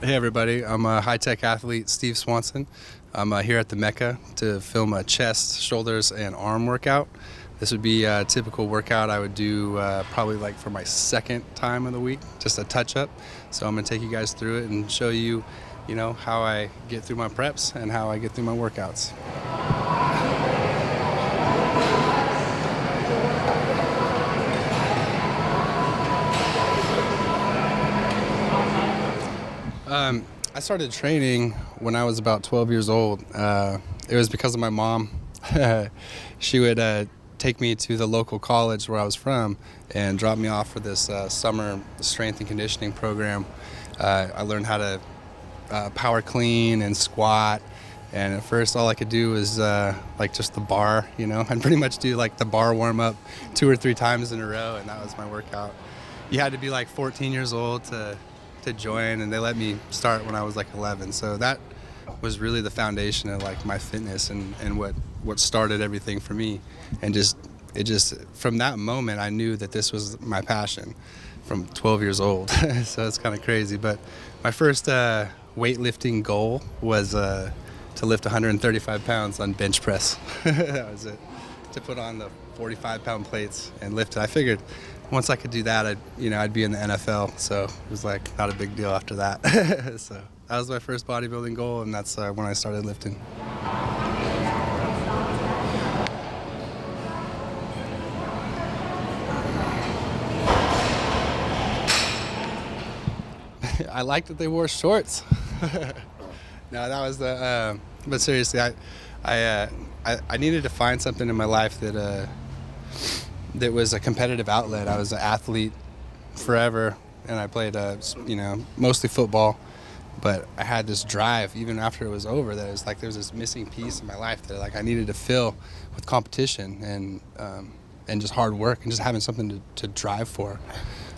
Hey everybody, I'm a high-tech athlete, Steve Swanson. I'm here at the Mecca to film a chest, shoulders, and arm workout. This would be a typical workout I would do probably like for my second time of the week, just a touch-up. So I'm going to take you guys through it and show you, how I get through my preps and how I get through my workouts. I started training when I was about 12 years old. It was because of my mom. She would take me to the local college where I was from and drop me off for this summer strength and conditioning program. I learned how to power clean and squat. And at first all I could do was like just the bar, I'd pretty much do like the bar warm up 2 or 3 times in a row, and that was my workout. You had to be like 14 years old to join, and they let me start when I was like 11. So that was really the foundation of like my fitness and what started everything for me. And it just from that moment I knew that this was my passion from 12 years old. So it's kind of crazy. But my first weightlifting goal was to lift 135 pounds on bench press. That was it. To put on the 45-pound plates and lift it. I figured once I could do that, I'd be in the NFL. So it was like not a big deal after that. So that was my first bodybuilding goal, and that's when I started lifting. I liked that they wore shorts. No, that was the. But seriously, I needed to find something in my life that was a competitive outlet. I was an athlete forever, and I played, mostly football. But I had this drive, even after it was over, that it was like there was this missing piece in my life that like I needed to fill with competition and just hard work and just having something to drive for.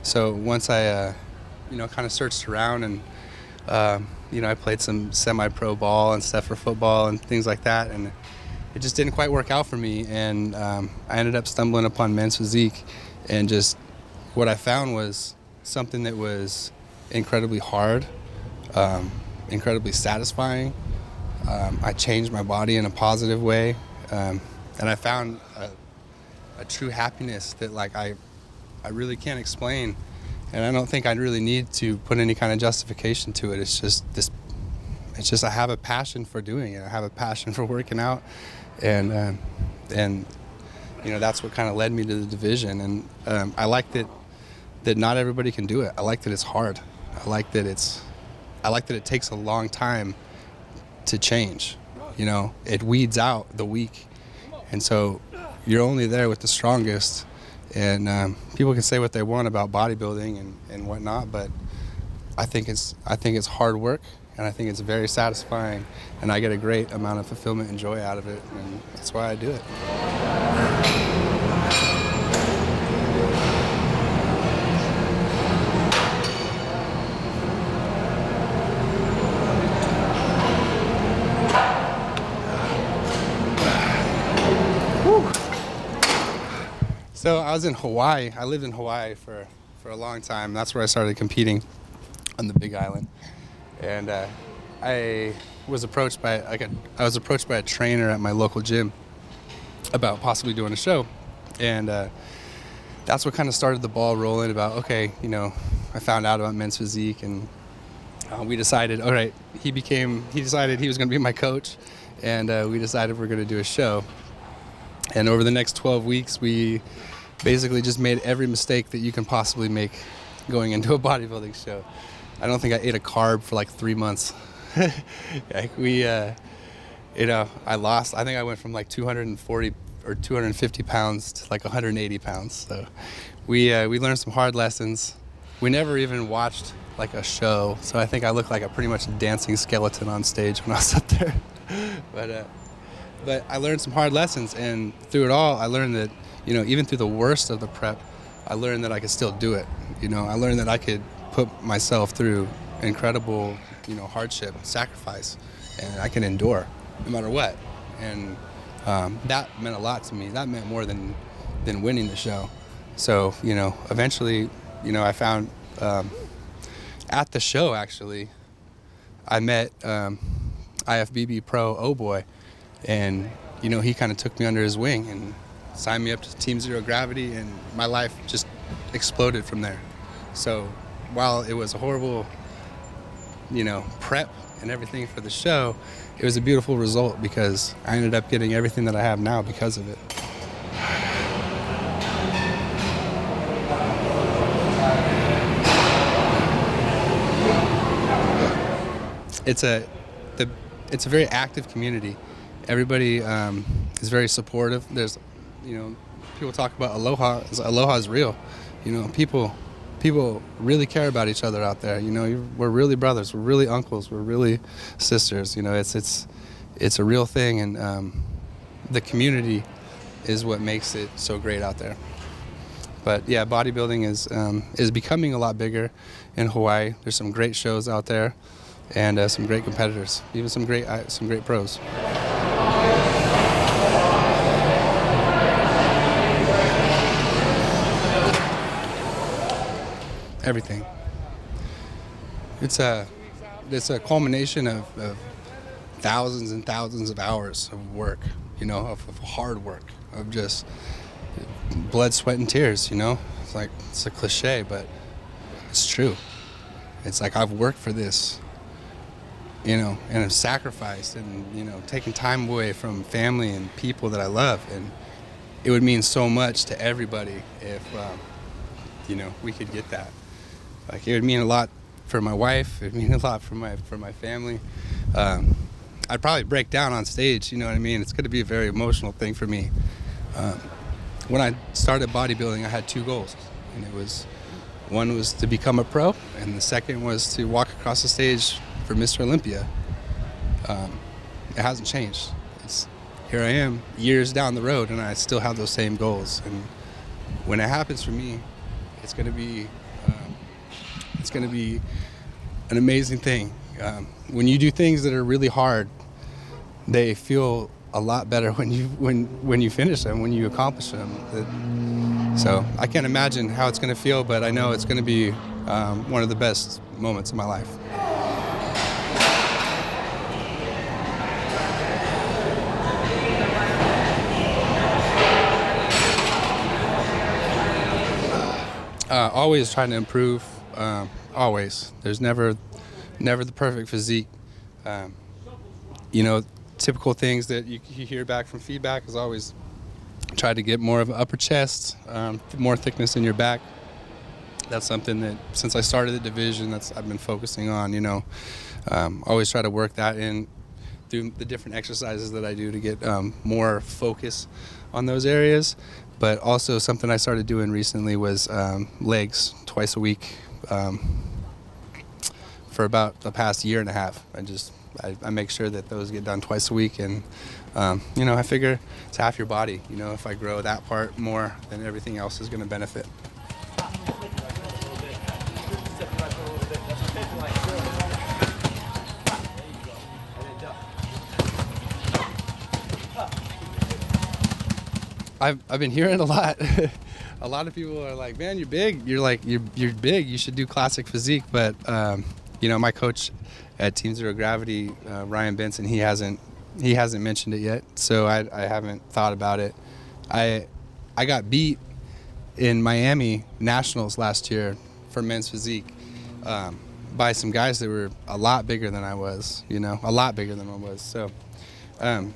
So once I, kind of searched around and, I played some semi-pro ball and stuff for football and things like that, and it just didn't quite work out for me. And I ended up stumbling upon Men's Physique, and just what I found was something that was incredibly hard, incredibly satisfying. I changed my body in a positive way, and I found a true happiness that like I really can't explain. And I don't think I really need to put any kind of justification to it. It's just I have a passion for doing it. I have a passion for working out, and that's what kind of led me to the division. And I like that not everybody can do it. I like that it's hard. I like that it takes a long time to change. It weeds out the weak, and so you're only there with the strongest. And people can say what they want about bodybuilding and whatnot, but I think it's hard work, and I think it's very satisfying, and I get a great amount of fulfillment and joy out of it, and that's why I do it. So I was in Hawaii. I lived in Hawaii for a long time. That's where I started competing on the Big Island. And I was approached by a trainer at my local gym about possibly doing a show. And that's what kind of started the ball rolling about, okay, I found out about Men's Physique, and we decided, all right, he decided he was going to be my coach, and we decided we're going to do a show. And over the next 12 weeks, we basically just made every mistake that you can possibly make going into a bodybuilding show. I don't think I ate a carb for like 3 months. I lost. I think I went from like 240 or 250 pounds to like 180 pounds. So we learned some hard lessons. We never even watched like a show, so I think I looked like a pretty much dancing skeleton on stage when I was up there. But I learned some hard lessons, and through it all, I learned that, even through the worst of the prep, I learned that I could still do it. I learned that I could put myself through incredible, hardship, sacrifice, and I can endure no matter what. And that meant a lot to me. That meant more than winning the show. So, eventually, I found at the show, actually, I met IFBB Pro O-Boy, and he kind of took me under his wing and signed me up to Team Zero Gravity, and my life just exploded from there. So while it was a horrible, prep and everything for the show, it was a beautiful result because I ended up getting everything that I have now because of it. It's a very active community. Everybody is very supportive. There's, people talk about aloha. Aloha is real. People really care about each other out there. We're really brothers. We're really uncles. We're really sisters. It's a real thing, and the community is what makes it so great out there. But yeah, bodybuilding is becoming a lot bigger in Hawaii. There's some great shows out there, and some great competitors, even some great pros. Everything. It's a culmination of thousands and thousands of hours of work, of hard work, of just blood, sweat, and tears. It's a cliche, but it's true. It's like I've worked for this, and I've sacrificed and taken time away from family and people that I love, and it would mean so much to everybody if we could get that. Like, it would mean a lot for my wife. It would mean a lot for my family. I'd probably break down on stage. You know what I mean? It's going to be a very emotional thing for me. When I started bodybuilding, I had two goals, and one was to become a pro, and the second was to walk across the stage for Mr. Olympia. It hasn't changed. Here I am, years down the road, and I still have those same goals. And when it happens for me, it's going to be an amazing thing. When you do things that are really hard, they feel a lot better when you finish them, when you accomplish them. So I can't imagine how it's going to feel, but I know it's going to be one of the best moments of my life. Always trying to improve. Always. There's never the perfect physique. Typical things that you hear back from feedback is always try to get more of an upper chest, more thickness in your back. That's something that since I started the division, I've been focusing on. Always try to work that in through the different exercises that I do to get more focus on those areas. But also something I started doing recently was legs twice a week for about the past year and a half. I make sure that those get done twice a week, and I figure it's half your body. If I grow that part more, then everything else is going to benefit. I've been hearing a lot. A lot of people are like, "Man, you're big. You're big. You should do classic physique." But my coach at Team Zero Gravity, Ryan Benson, he hasn't mentioned it yet, so I haven't thought about it. I got beat in Miami Nationals last year for men's physique by some guys that were a lot bigger than I was. A lot bigger than I was. So I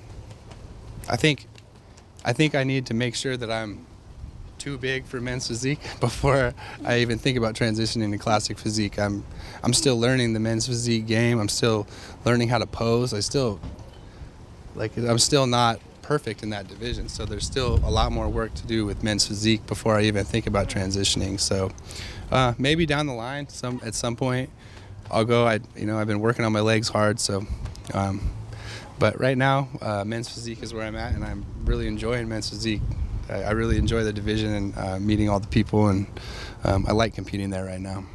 think I need to make sure that I'm too big for men's physique before I even think about transitioning to classic physique. I'm still learning the men's physique game. I'm still learning how to pose. I'm still not perfect in that division. So there's still a lot more work to do with men's physique before I even think about transitioning. So maybe down the line, at some point, I'll go. I've been working on my legs hard. So. But right now, men's physique is where I'm at, and I'm really enjoying men's physique. I really enjoy the division and meeting all the people, and I like competing there right now.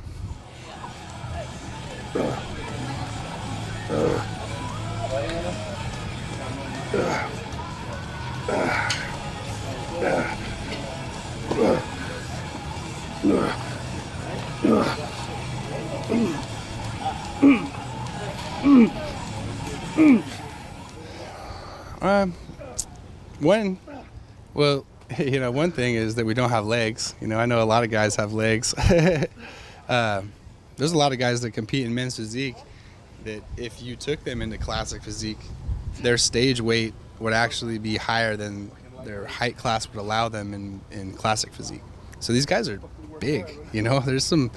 One, well, one thing is that we don't have legs. I know a lot of guys have legs. There's a lot of guys that compete in men's physique that if you took them into classic physique, their stage weight would actually be higher than their height class would allow them in classic physique. So these guys are big, there's some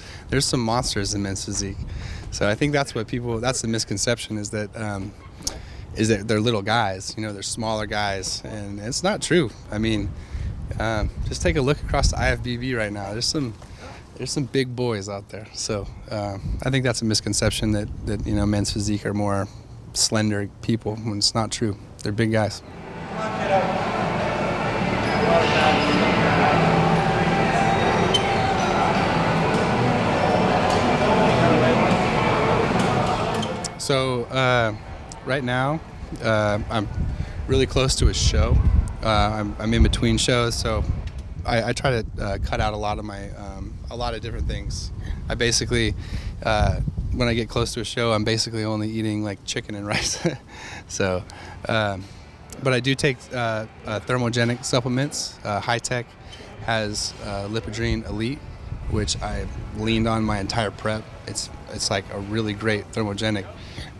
monsters in men's physique. So I think that's the misconception is that they're little guys, they're smaller guys, and it's not true. I mean, just take a look across the IFBB right now. There's some big boys out there. So I think that's a misconception that men's physique are more slender people when it's not true. They're big guys. So right now I'm really close to a show. I'm in between shows, so I try to cut out a lot of different things. I basically, when I get close to a show, I'm basically only eating like chicken and rice. So, but I do take thermogenic supplements. High Tech has Lipidrine Elite, which I've leaned on my entire prep. It's like a really great thermogenic.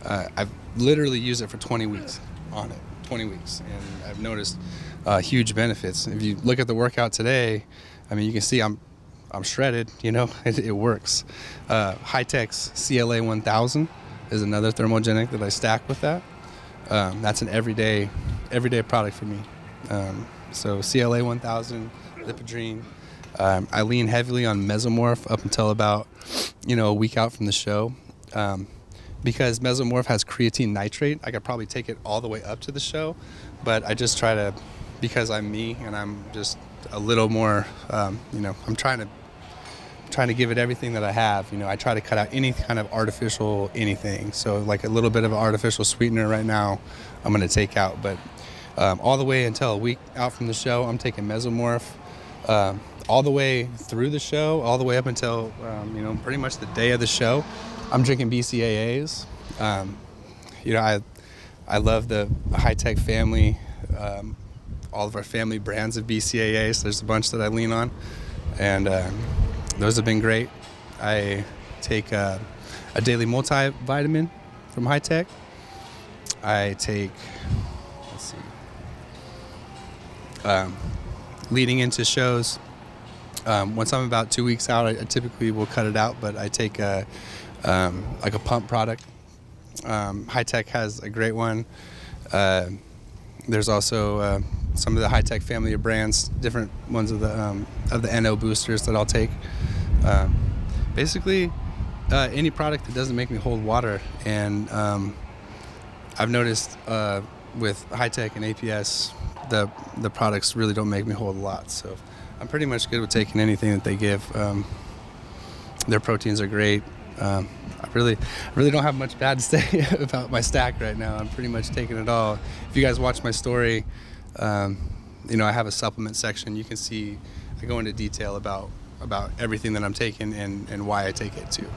I've literally used it for 20 weeks on it, 20 weeks, and I've noticed huge benefits. If you look at the workout today, I mean, you can see I'm shredded, it works. High Tech's CLA 1000 is another thermogenic that I stack with that. That's an everyday product for me. So CLA 1000, Lipidrine. I lean heavily on Mesomorph up until about, a week out from the show. Because Mesomorph has creatine nitrate, I could probably take it all the way up to the show, but I just try to, because I'm me and I'm just a little more, I'm trying to give it everything that I have. I try to cut out any kind of artificial anything. So like a little bit of an artificial sweetener right now, I'm going to take out. But all the way until a week out from the show, I'm taking Mesomorph. All the way through the show, all the way up until, pretty much the day of the show, I'm drinking BCAAs. I love the High Tech family, all of our family brands of BCAAs. There's a bunch that I lean on, and those have been great. I take a daily multivitamin from High Tech. I take, leading into shows, once I'm about 2 weeks out, I typically will cut it out, but I take like a pump product. High Tech has a great one. There's also some of the High Tech family of brands, different ones of the NO boosters that I'll take. Basically, any product that doesn't make me hold water. And I've noticed with High Tech and APS, the products really don't make me hold a lot. So I'm pretty much good with taking anything that they give. Their proteins are great. I really don't have much bad to say about my stack right now. I'm pretty much taking it all. If you guys watch my story, I have a supplement section. You can see I go into detail about everything that I'm taking and why I take it too.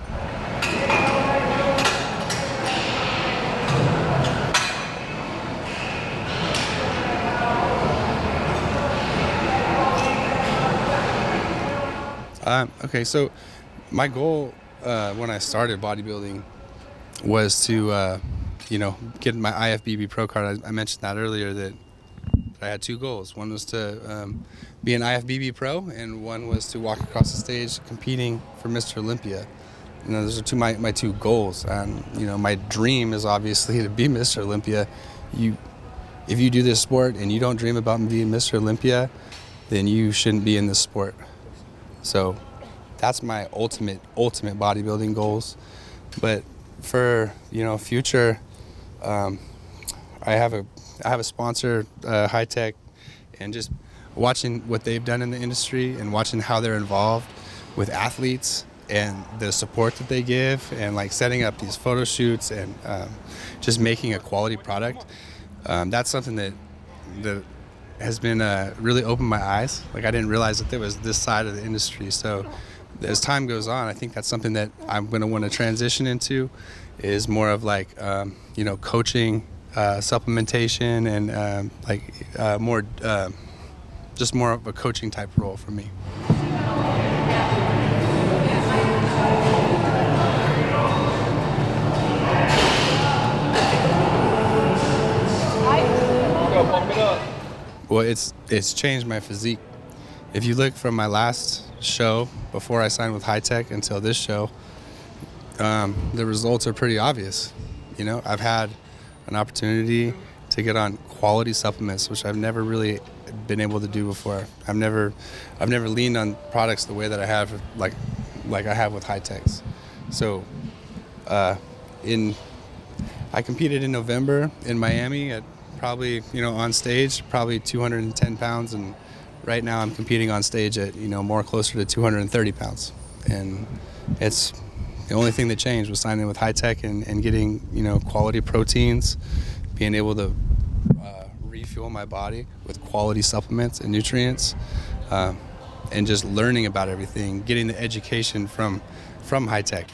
Okay, so my goal when I started bodybuilding was to, get my IFBB Pro card. I mentioned that earlier, that I had two goals. One was to be an IFBB Pro, and one was to walk across the stage competing for Mr. Olympia. Those are my two goals. And, my dream is obviously to be Mr. Olympia. If you do this sport and you don't dream about being Mr. Olympia, then you shouldn't be in this sport. So that's my ultimate bodybuilding goals. But for future, I have a sponsor, High Tech, and just watching what they've done in the industry and watching how they're involved with athletes and the support that they give, and like setting up these photo shoots and just making a quality product. That's something that has been really opened my eyes. Like, I didn't realize that there was this side of the industry. So as time goes on, I think that's something that I'm going to want to transition into, is more of like, coaching supplementation and more, just more of a coaching type role for me. Well, it's changed my physique. If you look from my last show before I signed with High Tech until this show, the results are pretty obvious. You know, I've had an opportunity to get on quality supplements, which I've never really been able to do before. I've never leaned on products the way that I have, like I have with High Techs. So, I competed in November in Miami at probably, on stage, probably 210 pounds, and right now I'm competing on stage at, more closer to 230 pounds. And it's the only thing that changed was signing with High Tech and getting, quality proteins, being able to refuel my body with quality supplements and nutrients, and just learning about everything, getting the education from High Tech.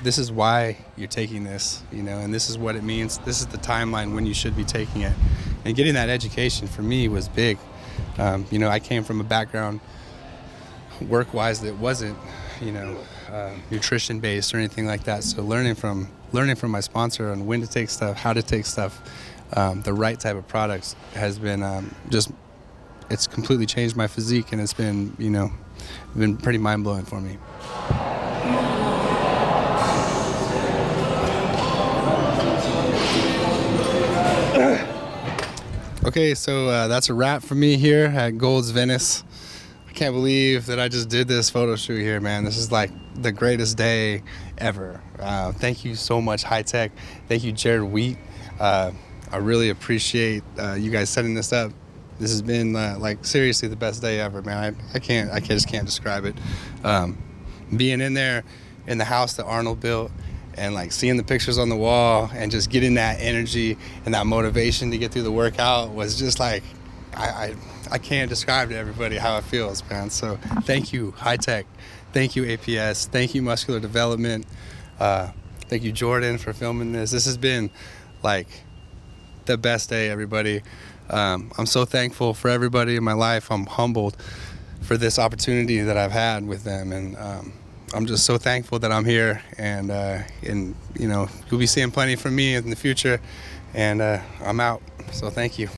This is why you're taking this, and this is what it means. This is the timeline when you should be taking it. And getting that education for me was big. I came from a background work-wise that wasn't, nutrition-based or anything like that. So learning from my sponsor on when to take stuff, how to take stuff, the right type of products has been it's completely changed my physique, and it's been, been pretty mind-blowing for me. Okay, so that's a wrap for me here at Gold's Venice. I can't believe that I just did this photo shoot here, man. This is like the greatest day ever. Thank you so much, High Tech. Thank you, Jared Wheat. I really appreciate you guys setting this up. This has been seriously the best day ever, man. I just can't describe it. Being in there in the house that Arnold built, and seeing the pictures on the wall and just getting that energy and that motivation to get through the workout was just I can't describe to everybody how it feels, man. So thank you, High Tech. Thank you, APS. Thank you, Muscular Development. Thank you, Jordan, for filming this. This has been the best day, everybody. I'm so thankful for everybody in my life. I'm humbled for this opportunity that I've had with them, and I'm just so thankful that I'm here, and you'll be seeing plenty from me in the future, and I'm out. So thank you.